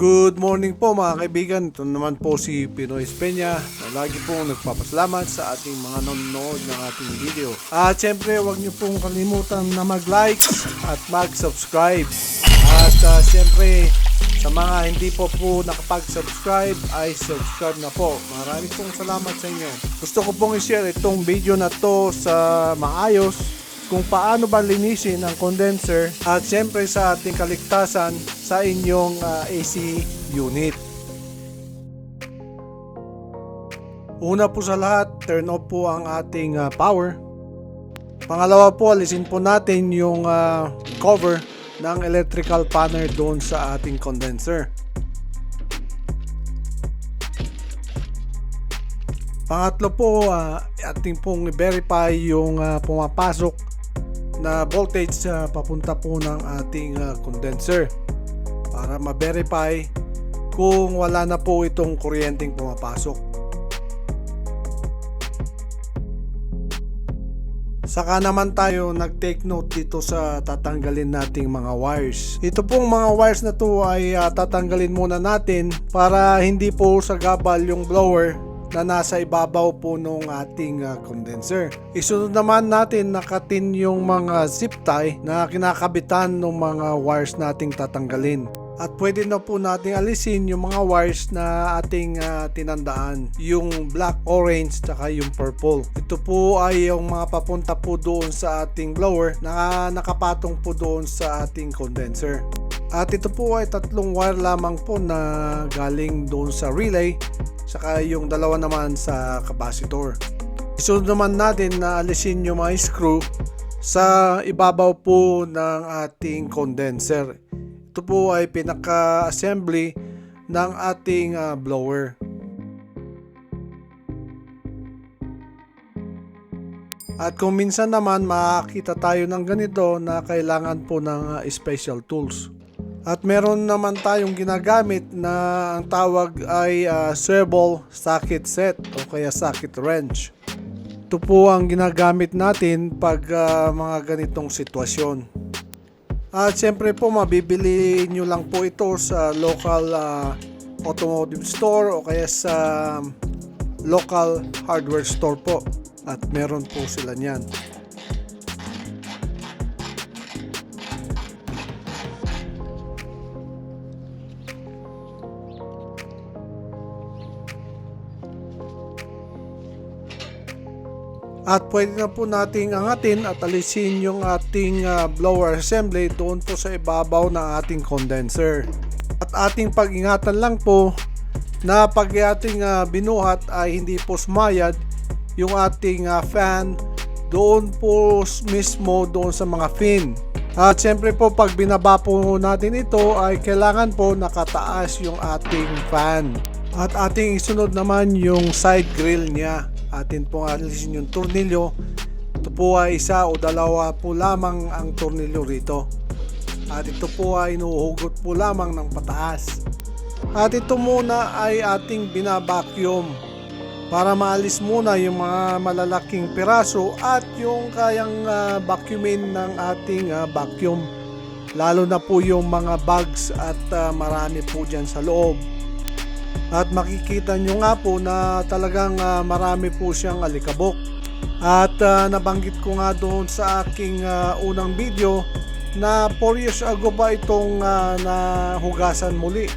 Good morning po mga kaibigan. Ito naman po si Pinoy Peña na lagi pong nagpapasalamat sa ating mga nanonood ng ating video. At syempre huwag niyo pong kalimutan na mag-like at mag-subscribe. At syempre sa mga hindi po nakapag-subscribe ay subscribe na po. Maraming pong salamat sa inyo. Gusto ko pong i-share itong video na to sa maayos kung paano ba linisin ang condenser at syempre sa ating kaligtasan sa inyong AC unit. Una po sa lahat, turn off po ang ating power. Pangalawa po, alisin po natin yung cover ng electrical panel doon sa ating condenser. Pangatlo po, ating pong i-verify yung pumapasok na voltage papunta po ng ating condenser para ma-verify kung wala na po itong kuryenteng pumapasok. Saka naman tayo nag-take note dito sa tatanggalin nating mga wires. Ito pong mga wires na to ay tatanggalin muna natin para hindi po sagabal yung blower na nasa ibabaw po ng ating condenser. Isunod naman natin nakatin yung mga zip tie na kinakabitan ng mga wires nating tatanggalin. At pwede na po nating alisin yung mga wires na ating tinandaan, yung black, orange, tsaka yung purple. Ito po ay yung mga papunta po doon sa ating blower na nakapatong po doon sa ating condenser. At ito po ay tatlong wire lamang po na galing doon sa relay, saka yung dalawa naman sa capacitor. Isunod naman natin na alisin yung mga screw sa ibabaw po ng ating condenser. Ito po ay pinaka-assembly ng ating blower. At kung minsan naman makakita tayo ng ganito na kailangan po ng special tools. At meron naman tayong ginagamit na ang tawag ay swivel socket set o kaya socket wrench. Ito po ang ginagamit natin pag mga ganitong sitwasyon. At syempre po mabibili nyo lang po ito sa local automotive store o kaya sa local hardware store po. At meron po sila niyan. At pwede na po nating angatin at alisin yung ating blower assembly doon po sa ibabaw ng ating condenser. At ating pag-ingatan lang po na pag ating binuhat ay hindi po sumayad yung ating fan doon po mismo doon sa mga fin. At syempre po pag binaba po natin ito ay kailangan po nakataas yung ating fan. At ating isunod naman yung side grill niya. Atin pong alisin yung tornilyo. Ito po ay isa o dalawa po lamang ang tornilyo rito. At ito po ay inuhugot po lamang ng pataas. At ito muna ay ating binabacuum para maalis muna yung mga malalaking piraso at yung kayang vacuumin ng ating vacuum. Lalo na po yung mga bugs at marami po dyan sa loob. At makikita nyo nga po na talagang marami po siyang alikabok. At nabanggit ko nga doon sa aking unang video na 4 years ago ba itong nahugasan muli.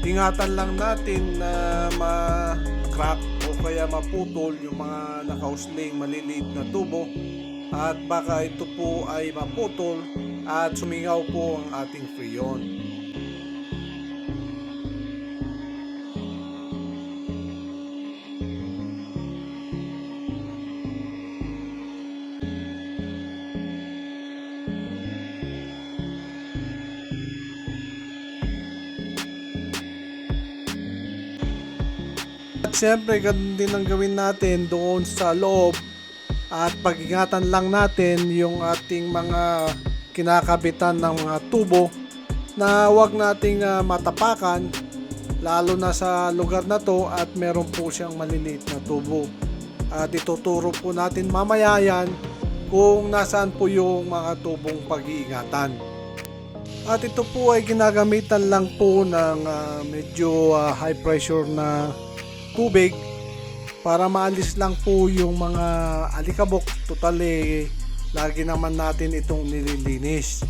Ingatan lang natin na ma-crack o kaya maputol yung mga nakausling maliliit na tubo. At baka ito po ay maputol at sumingaw po ang ating freon. At syempre ganun din ang gawin natin doon sa loob at pag-ingatan lang natin yung ating mga kinakabitan ng mga tubo na huwag nating matapakan lalo na sa lugar na to at meron po siyang maliliit na tubo. At ituturo po natin mamaya yan kung nasaan po yung mga tubong pag-iingatan. At ito po ay ginagamitan lang po ng medyo high pressure na tubig para maalis lang po yung mga alikabok. Total lagi naman natin itong nililinis.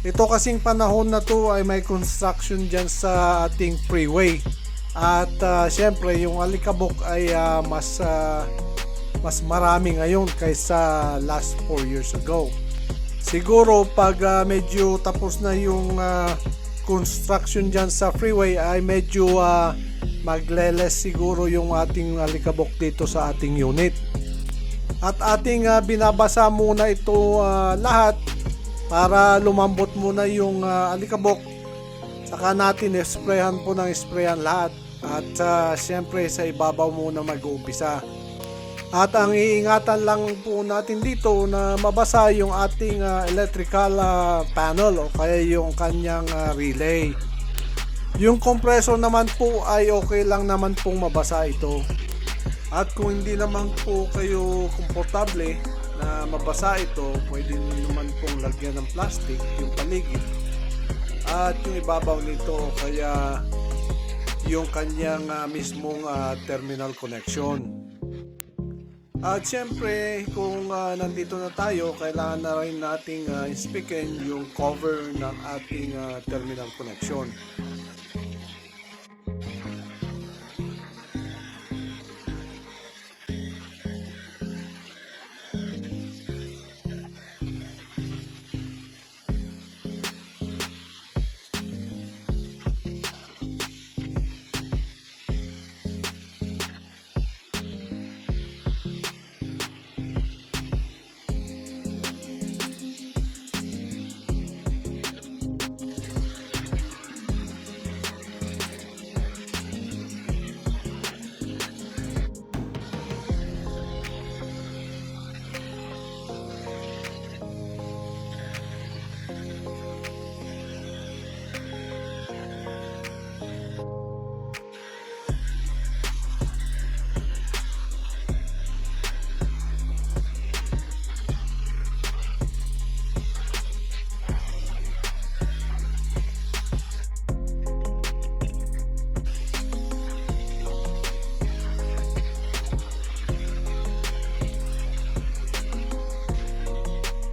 Ito kasing panahon na to ay may construction dyan sa ating freeway. At syempre yung alikabok ay mas marami ngayon kaysa last 4 years ago. Siguro pag medyo tapos na yung construction dyan sa freeway ay medyo magleles siguro yung ating alikabok dito sa ating unit. At ating binabasa muna ito lahat para lumambot muna yung alikabok. Saka natin sprayan po ng sprayan lahat. At syempre sa ibabaw muna mag-uumpisa. At ang iingatan lang po natin dito na mabasa yung ating electrical panel o kaya yung kanyang relay. Yung compressor naman po ay okay lang naman pong mabasa ito. At kung hindi naman po kayo komportable na mabasa ito, pwede naman pong lagyan ng plastic yung paligid at yung ibabaw nito o kaya yung kanyang mismong terminal connection. At syempre kung nandito na tayo, kailangan na rin nating inspectin yung cover ng ating terminal connection.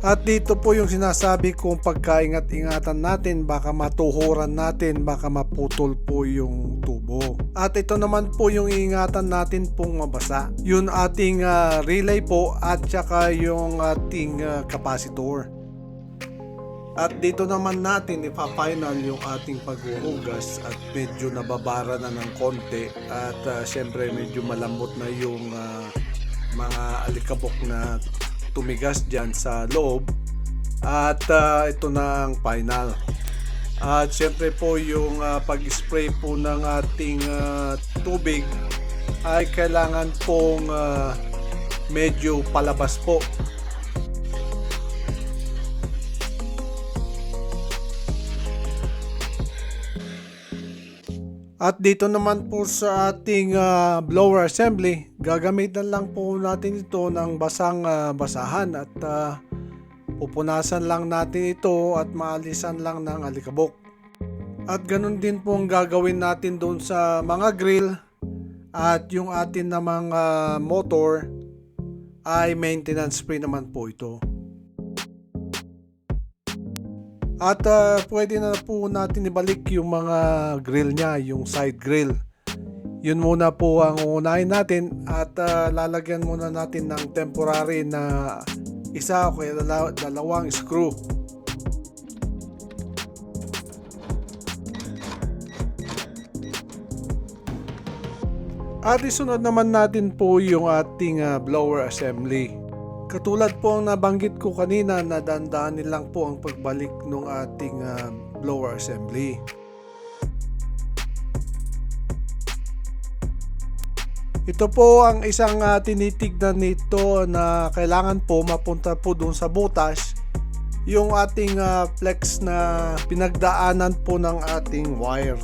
At dito po yung sinasabi kong pagkaingat-ingatan natin, baka matuhuran natin, baka maputol po yung tubo. At ito naman po yung iingatan natin pong mabasa. Yung ating relay po at saka yung ating capacitor. At dito naman natin ipa-final yung ating paghuhugas at medyo nababara na ng konti. At syempre medyo malambot na yung mga alikabok na tumigas dyan sa loob. At ito na ang final. At syempre po yung pag-spray po ng ating tubig ay kailangan pong medyo palabas po. At dito naman po sa ating blower assembly, gagamitan lang po natin ito ng basang basahan at pupunasan lang natin ito at maalisan lang ng alikabok. At ganun din po ang gagawin natin doon sa mga grill at yung atin namang motor ay maintenance free naman po ito. At pwede na po natin ibalik yung mga grill niya, yung side grill. Yun muna po ang unahin natin at lalagyan muna natin ng temporary na isa o kaya dalawang screw. At isunod naman natin po yung ating blower assembly. Katulad po ang nabanggit ko kanina, na dandaanin lang po ang pagbalik ng ating blower assembly. Ito po ang isang tinitignan nito na kailangan po mapunta po doon sa butas yung ating flex na pinagdaanan po ng ating wire.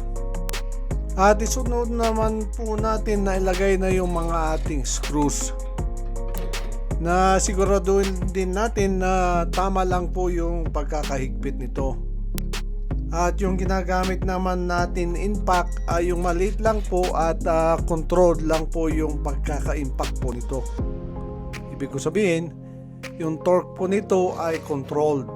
At isunod naman po natin na ilagay na yung mga ating screws, na siguraduhin din natin na tama lang po yung pagkakahigpit nito. At yung ginagamit naman natin impact ay yung maliit lang po at controlled lang po yung pagkaka-impact po nito. Ibig ko sabihin, yung torque po nito ay controlled.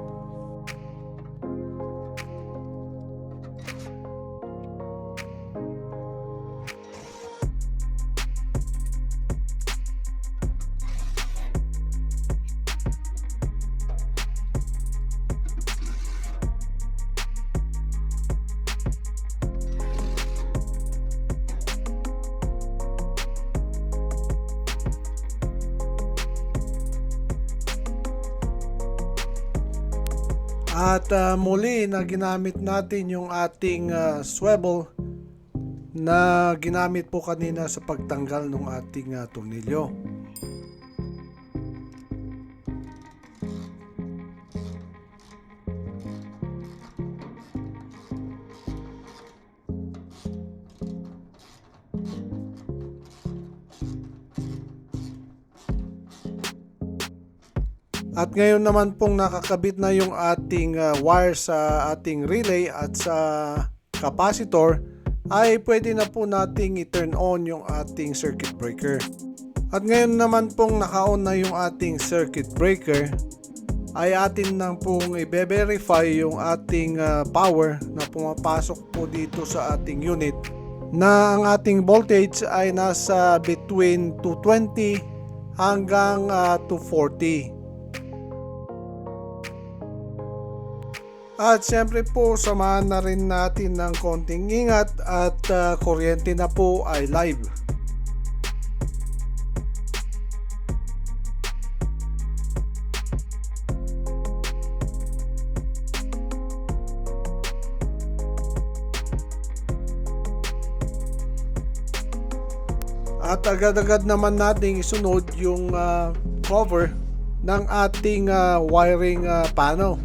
At muli na ginamit natin yung ating swivel na ginamit po kanina sa pagtanggal ng ating tornilyo. At ngayon naman pong nakakabit na yung ating wire sa ating relay at sa capacitor, ay pwede na po nating i-turn on yung ating circuit breaker. At ngayon naman pong naka-on na yung ating circuit breaker, ay atin nang pong i-verify yung ating power na pumapasok po dito sa ating unit, na ang ating voltage ay nasa between 220 hanggang 240. At syempre po, samahan na rin natin ng konting ingat at kuryente na po ay live. At agad-agad naman nating isunod yung cover ng ating wiring panel.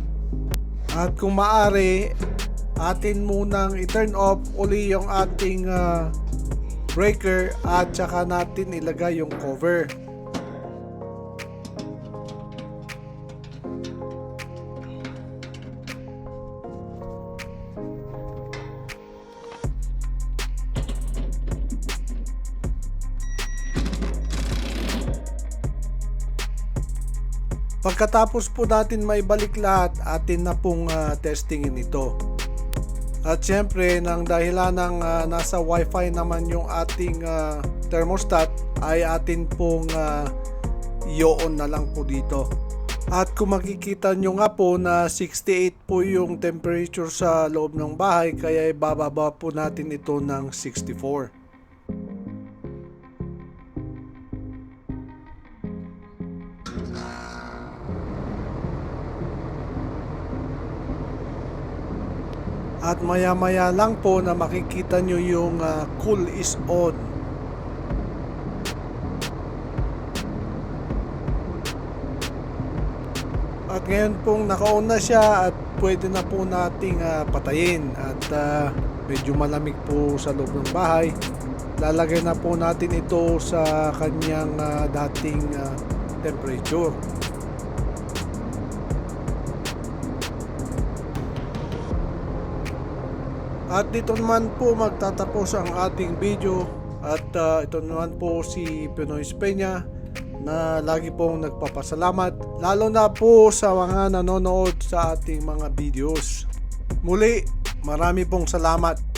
At kung maaari, atin munang i-turn off uli yung ating breaker at saka natin ilagay yung cover. Pagkatapos po natin maibalik lahat, atin na pong testingin ito. At syempre, nang dahilan ng nasa wifi naman yung ating thermostat, ay atin pong i-on na lang po dito. At kung makikita nyo nga po na 68 po yung temperature sa loob ng bahay, kaya ibababa po natin ito ng 64. At maya-maya lang po na makikita nyo yung cool is on. At ngayon pong naka-on na siya at pwede na po nating patayin. At medyo malamig po sa loob ng bahay. Lalagay na po natin ito sa kanyang dating temperature. At dito naman po magtatapos ang ating video. At ito naman po si Pinoy Peña na lagi pong nagpapasalamat, lalo na po sa mga nanonood sa ating mga videos. Muli, marami pong salamat.